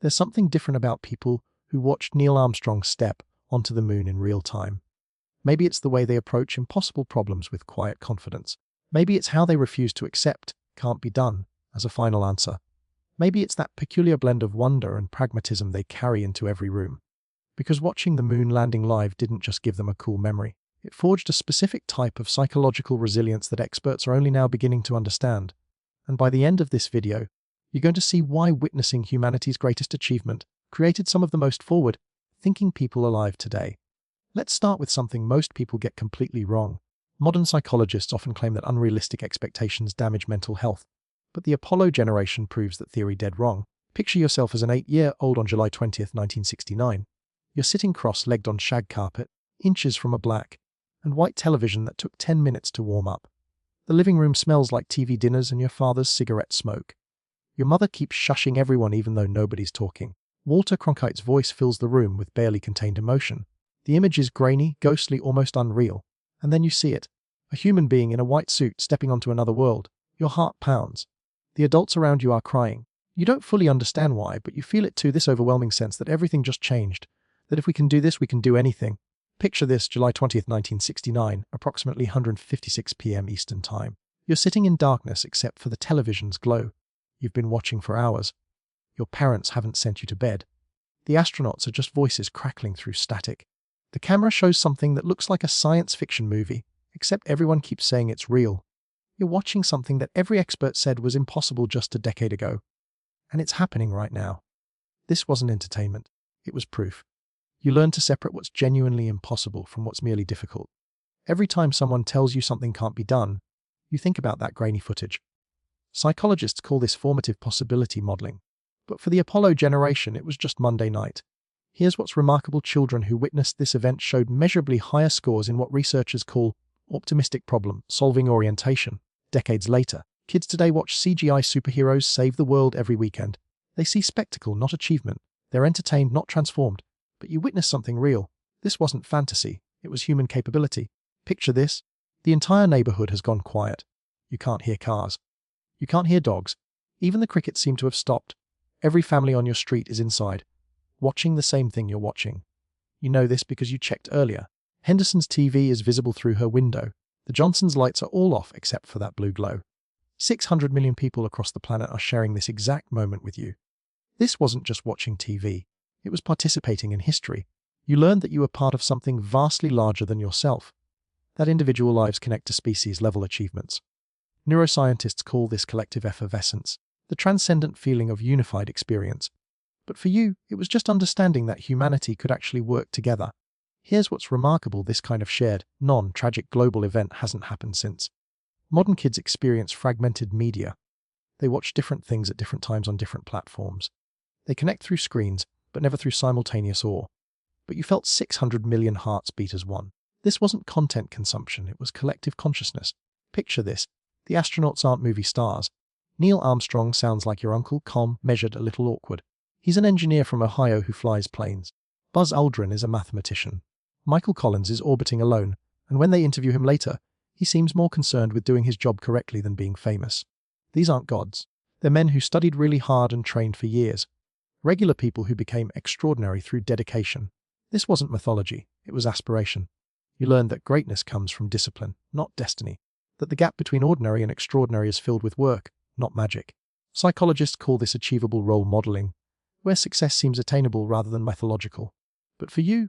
There's something different about people who watched Neil Armstrong step onto the moon in real time. Maybe it's the way they approach impossible problems with quiet confidence. Maybe it's how they refuse to accept "can't be done" as a final answer. Maybe it's that peculiar blend of wonder and pragmatism they carry into every room. Because watching the moon landing live didn't just give them a cool memory. It forged a specific type of psychological resilience that experts are only now beginning to understand. And by the end of this video, you're going to see why witnessing humanity's greatest achievement created some of the most forward-thinking people alive today. Let's start with something most people get completely wrong. Modern psychologists often claim that unrealistic expectations damage mental health, but the Apollo generation proves that theory dead wrong. Picture yourself as an 8-year-old on July 20th, 1969. You're sitting cross-legged on shag carpet, inches from a black and white television that took 10 minutes to warm up. The living room smells like TV dinners and your father's cigarette smoke. Your mother keeps shushing everyone even though nobody's talking. Walter Cronkite's voice fills the room with barely contained emotion. The image is grainy, ghostly, almost unreal. And then you see it. A human being in a white suit stepping onto another world. Your heart pounds. The adults around you are crying. You don't fully understand why, but you feel it too, this overwhelming sense that everything just changed. That if we can do this, we can do anything. Picture this, July 20th, 1969, approximately 1:56 p.m. Eastern Time. You're sitting in darkness except for the television's glow. You've been watching for hours. Your parents haven't sent you to bed. The astronauts are just voices crackling through static. The camera shows something that looks like a science fiction movie, except everyone keeps saying it's real. You're watching something that every expert said was impossible just a decade ago. And it's happening right now. This wasn't entertainment. It was proof. You learn to separate what's genuinely impossible from what's merely difficult. Every time someone tells you something can't be done, you think about that grainy footage. Psychologists call this formative possibility modeling. But for the Apollo generation, it was just Monday night. Here's what's remarkable: children who witnessed this event showed measurably higher scores in what researchers call optimistic problem-solving orientation. Decades later, kids today watch CGI superheroes save the world every weekend. They see spectacle, not achievement. They're entertained, not transformed. But you witness something real. This wasn't fantasy, it was human capability. Picture this. The entire neighborhood has gone quiet. You can't hear cars. You can't hear dogs. Even the crickets seem to have stopped. Every family on your street is inside, watching the same thing you're watching. You know this because you checked earlier. Henderson's TV is visible through her window. The Johnsons' lights are all off except for that blue glow. 600 million people across the planet are sharing this exact moment with you. This wasn't just watching TV. It was participating in history. You learned that you were part of something vastly larger than yourself. That individual lives connect to species-level achievements. Neuroscientists call this collective effervescence, the transcendent feeling of unified experience. But for you, it was just understanding that humanity could actually work together. Here's what's remarkable: this kind of shared, non-tragic global event hasn't happened since. Modern kids experience fragmented media. They watch different things at different times on different platforms. They connect through screens, but never through simultaneous awe. But you felt 600 million hearts beat as one. This wasn't content consumption, it was collective consciousness. Picture this. The astronauts aren't movie stars. Neil Armstrong sounds like your uncle, calm, measured, a little awkward. He's an engineer from Ohio who flies planes. Buzz Aldrin is a mathematician. Michael Collins is orbiting alone, and when they interview him later, he seems more concerned with doing his job correctly than being famous. These aren't gods. They're men who studied really hard and trained for years. Regular people who became extraordinary through dedication. This wasn't mythology, it was aspiration. You learned that greatness comes from discipline, not destiny. That the gap between ordinary and extraordinary is filled with work, not magic. Psychologists call this achievable role modeling, where success seems attainable rather than mythological. But for you,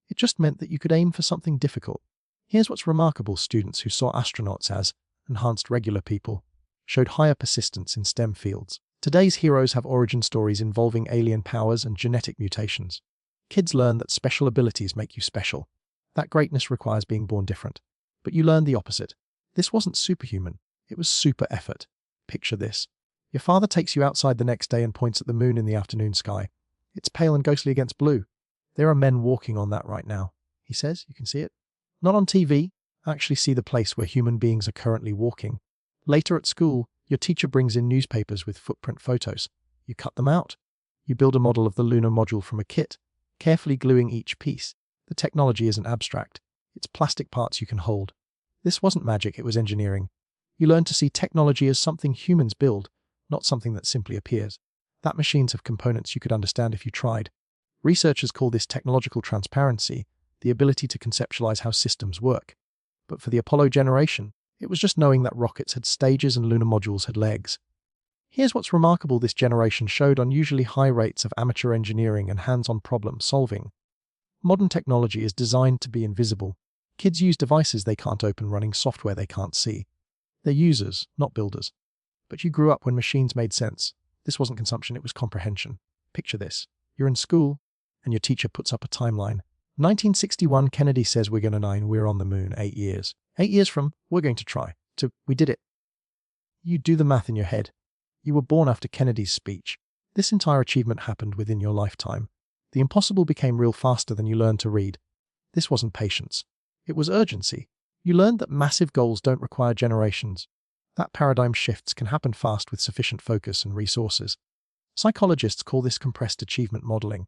it just meant that you could aim for something difficult. Here's what's remarkable: students who saw astronauts as enhanced regular people showed higher persistence in STEM fields. Today's heroes have origin stories involving alien powers and genetic mutations. Kids learn that special abilities make you special. That greatness requires being born different. But you learned the opposite. This wasn't superhuman, it was super effort. Picture this. Your father takes you outside the next day and points at the moon in the afternoon sky. It's pale and ghostly against blue. There are men walking on that right now, he says. You can see it. Not on TV. Actually see the place where human beings are currently walking. Later at school, your teacher brings in newspapers with footprint photos. You cut them out. You build a model of the lunar module from a kit, carefully gluing each piece. The technology isn't abstract. It's plastic parts you can hold. This wasn't magic, it was engineering. You learn to see technology as something humans build, not something that simply appears. That machines have components you could understand if you tried. Researchers call this technological transparency, the ability to conceptualize how systems work. But for the Apollo generation, it was just knowing that rockets had stages and lunar modules had legs. Here's what's remarkable: this generation showed unusually high rates of amateur engineering and hands-on problem solving. Modern technology is designed to be invisible. Kids use devices they can't open, running software they can't see. They're users, not builders. But you grew up when machines made sense. This wasn't consumption, it was comprehension. Picture this. You're in school, and your teacher puts up a timeline. 1961, Kennedy says we're on the moon, 8 years. 8 years from, we're going to try, to, we did it. You do the math in your head. You were born after Kennedy's speech. This entire achievement happened within your lifetime. The impossible became real faster than you learned to read. This wasn't patience. It was urgency. You learned that massive goals don't require generations. That paradigm shifts can happen fast with sufficient focus and resources. Psychologists call this compressed achievement modeling.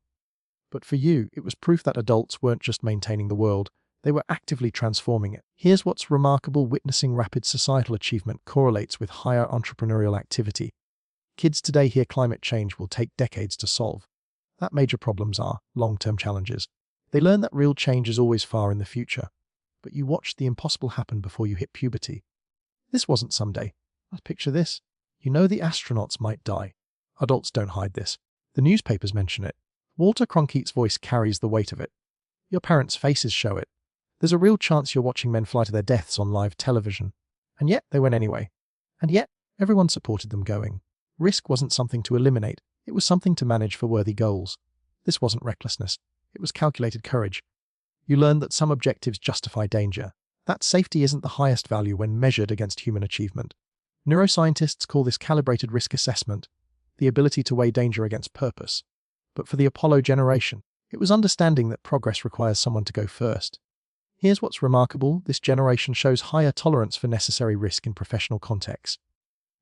But for you, it was proof that adults weren't just maintaining the world, they were actively transforming it. Here's what's remarkable: witnessing rapid societal achievement correlates with higher entrepreneurial activity. Kids today hear climate change will take decades to solve. That major problems are long-term challenges. They learn that real change is always far in the future. But you watched the impossible happen before you hit puberty. This wasn't someday. Picture this. You know the astronauts might die. Adults don't hide this. The newspapers mention it. Walter Cronke's voice carries the weight of it. Your parents' faces show it. There's a real chance you're watching men fly to their deaths on live television. And yet they went anyway. And yet everyone supported them going. Risk wasn't something to eliminate. It was something to manage for worthy goals. This wasn't recklessness. It was calculated courage. You learned that some objectives justify danger. That safety isn't the highest value when measured against human achievement. Neuroscientists call this calibrated risk assessment, the ability to weigh danger against purpose. But for the Apollo generation, it was understanding that progress requires someone to go first. Here's what's remarkable: this generation shows higher tolerance for necessary risk in professional contexts.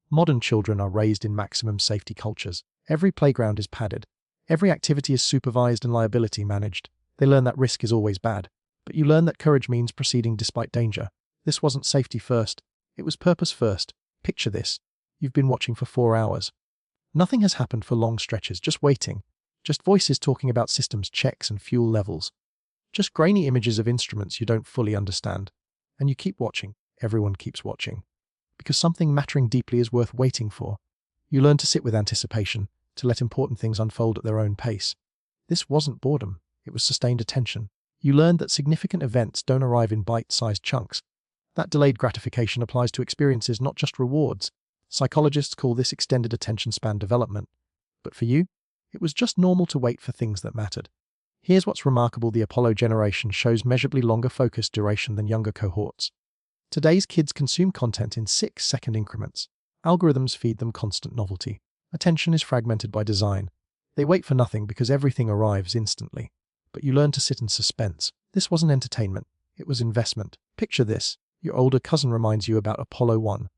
Modern children are raised in maximum safety cultures. Every playground is padded. Every activity is supervised and liability managed. They learn that risk is always bad. But you learn that courage means proceeding despite danger. This wasn't safety first. It was purpose first. Picture this. You've been watching for 4 hours. Nothing has happened for long stretches, just waiting. Just voices talking about systems checks and fuel levels. Just grainy images of instruments you don't fully understand. And you keep watching. Everyone keeps watching. Because something mattering deeply is worth waiting for. You learn to sit with anticipation, to let important things unfold at their own pace. This wasn't boredom. It was sustained attention. You learned that significant events don't arrive in bite-sized chunks. That delayed gratification applies to experiences, not just rewards. Psychologists call this extended attention span development. But for you, it was just normal to wait for things that mattered. Here's what's remarkable: the Apollo generation shows measurably longer focus duration than younger cohorts. Today's kids consume content in 6-second increments. Algorithms feed them constant novelty. Attention is fragmented by design. They wait for nothing because everything arrives instantly. But you learn to sit in suspense. This wasn't entertainment. It was investment. Picture this. Your older cousin reminds you about Apollo 1.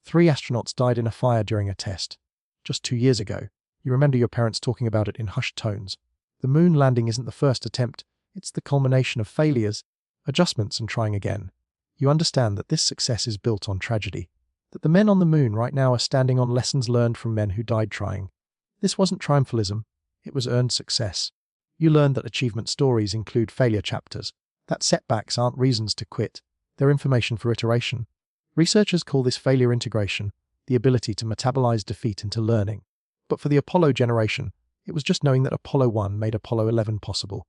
3 astronauts died in a fire during a test. Just 2 years ago. You remember your parents talking about it in hushed tones. The moon landing isn't the first attempt. It's the culmination of failures, adjustments, and trying again. You understand that this success is built on tragedy. That the men on the moon right now are standing on lessons learned from men who died trying. This wasn't triumphalism. It was earned success. You learned that achievement stories include failure chapters. That setbacks aren't reasons to quit. They're information for iteration. Researchers call this failure integration, the ability to metabolize defeat into learning. But for the Apollo generation, it was just knowing that Apollo 1 made Apollo 11 possible.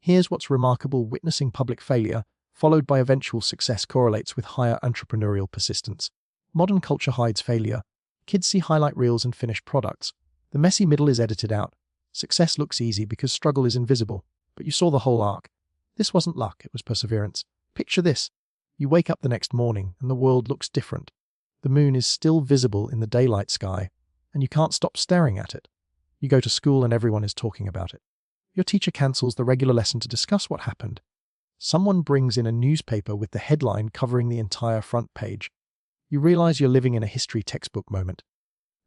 Here's what's remarkable: witnessing public failure, followed by eventual success, correlates with higher entrepreneurial persistence. Modern culture hides failure. Kids see highlight reels and finished products. The messy middle is edited out. Success looks easy because struggle is invisible. But you saw the whole arc. This wasn't luck, it was perseverance. Picture this. You wake up the next morning and the world looks different. The moon is still visible in the daylight sky, and you can't stop staring at it. You go to school and everyone is talking about it. Your teacher cancels the regular lesson to discuss what happened. Someone brings in a newspaper with the headline covering the entire front page. You realize you're living in a history textbook moment.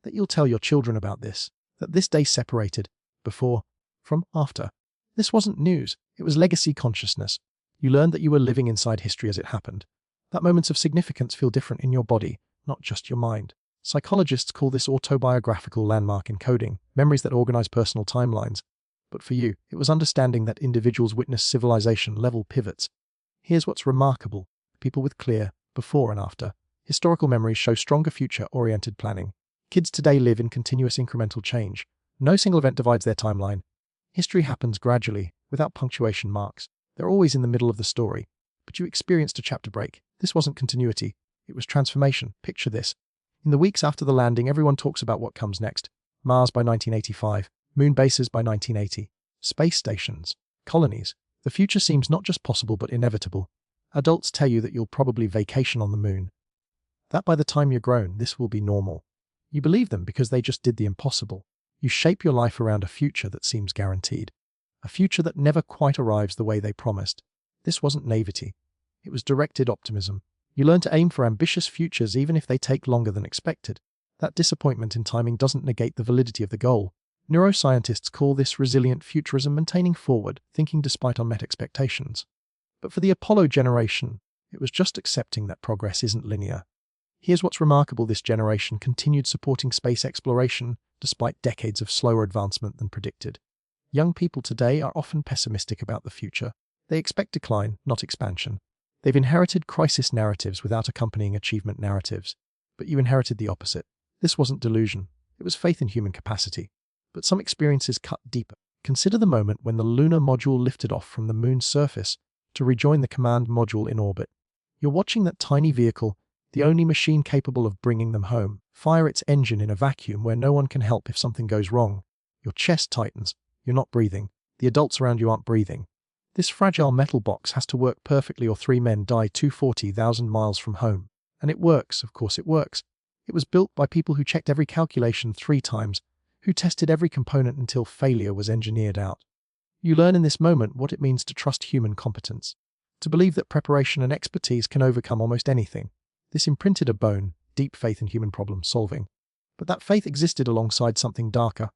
That you'll tell your children about this. That this day separated before from after. This wasn't news. It was legacy consciousness. You learned that you were living inside history as it happened. That moments of significance feel different in your body, not just your mind. Psychologists call this autobiographical landmark encoding, memories that organize personal timelines. But for you, it was understanding that individuals witness civilization-level pivots. Here's what's remarkable. People with clear, before and after, historical memories show stronger future-oriented planning. Kids today live in continuous incremental change. No single event divides their timeline. History happens gradually, without punctuation marks. They're always in the middle of the story. But you experienced a chapter break. This wasn't continuity. It was transformation. Picture this. In the weeks after the landing, everyone talks about what comes next. Mars by 1985. Moon bases by 1980. Space stations. Colonies. The future seems not just possible but inevitable. Adults tell you that you'll probably vacation on the moon. That by the time you're grown, this will be normal. You believe them because they just did the impossible. You shape your life around a future that seems guaranteed. A future that never quite arrives the way they promised. This wasn't naivety. It was directed optimism. You learn to aim for ambitious futures even if they take longer than expected. That disappointment in timing doesn't negate the validity of the goal. Neuroscientists call this resilient futurism, maintaining forward, thinking despite unmet expectations. But for the Apollo generation, it was just accepting that progress isn't linear. Here's what's remarkable: this generation continued supporting space exploration despite decades of slower advancement than predicted. Young people today are often pessimistic about the future. They expect decline, not expansion. They've inherited crisis narratives without accompanying achievement narratives. But you inherited the opposite. This wasn't delusion. It was faith in human capacity. But some experiences cut deeper. Consider the moment when the lunar module lifted off from the moon's surface to rejoin the command module in orbit. You're watching that tiny vehicle, the only machine capable of bringing them home, fire its engine in a vacuum where no one can help if something goes wrong. Your chest tightens. You're not breathing. The adults around you aren't breathing. This fragile metal box has to work perfectly or 3 men die 240,000 miles from home. And it works, of course it works. It was built by people who checked every calculation 3 times, who tested every component until failure was engineered out. You learn in this moment what it means to trust human competence, to believe that preparation and expertise can overcome almost anything. This imprinted a deep faith in human problem solving. But that faith existed alongside something darker.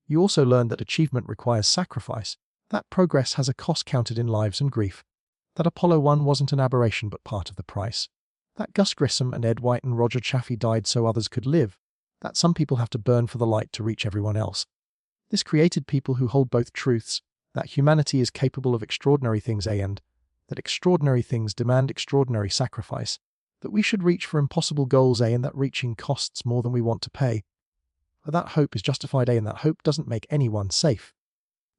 You also learned that achievement requires sacrifice, that progress has a cost counted in lives and grief, that Apollo 1 wasn't an aberration but part of the price, that Gus Grissom and Ed White and Roger Chaffee died so others could live, that some people have to burn for the light to reach everyone else. This created people who hold both truths, that humanity is capable of extraordinary things and that extraordinary things demand extraordinary sacrifice, that we should reach for impossible goals and that reaching costs more than we want to pay. But that hope is justified and that hope doesn't make anyone safe.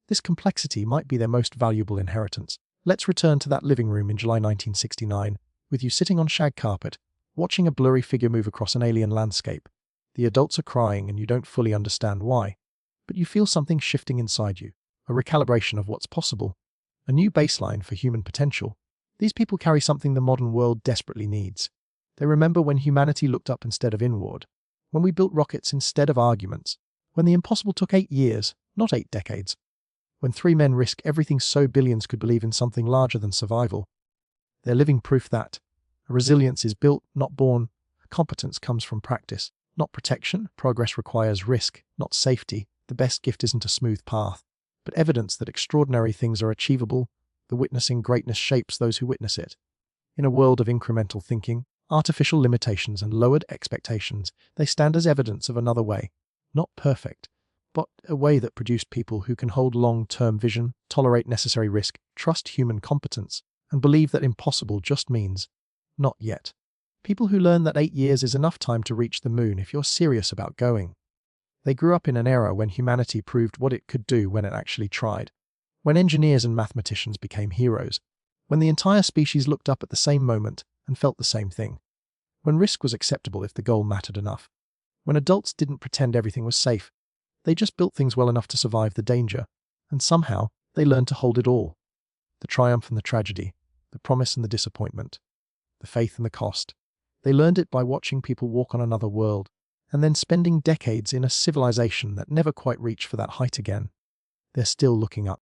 This complexity might be their most valuable inheritance. Let's return to that living room in July 1969, with you sitting on shag carpet, watching a blurry figure move across an alien landscape. The adults are crying and you don't fully understand why. But you feel something shifting inside you, a recalibration of what's possible, a new baseline for human potential. These people carry something the modern world desperately needs. They remember when humanity looked up instead of inward, when we built rockets instead of arguments, when the impossible took 8 years, not 8 decades. When 3 men risk everything so billions could believe in something larger than survival. They're living proof that resilience is built, not born. Competence comes from practice, not protection. Progress requires risk, not safety. The best gift isn't a smooth path, but evidence that extraordinary things are achievable. The witnessing greatness shapes those who witness it. In a world of incremental thinking, artificial limitations and lowered expectations, they stand as evidence of another way, not perfect, but a way that produced people who can hold long-term vision, tolerate necessary risk, trust human competence, and believe that impossible just means not yet. People who learn that 8 years is enough time to reach the moon if you're serious about going. They grew up in an era when humanity proved what it could do when it actually tried, when engineers and mathematicians became heroes, when the entire species looked up at the same moment and felt the same thing, when risk was acceptable if the goal mattered enough, when adults didn't pretend everything was safe. They just built things well enough to survive the danger, and somehow they learned to hold it all. The triumph and the tragedy, the promise and the disappointment, the faith and the cost. They learned it by watching people walk on another world, and then spending decades in a civilization that never quite reached for that height again. They're still looking up.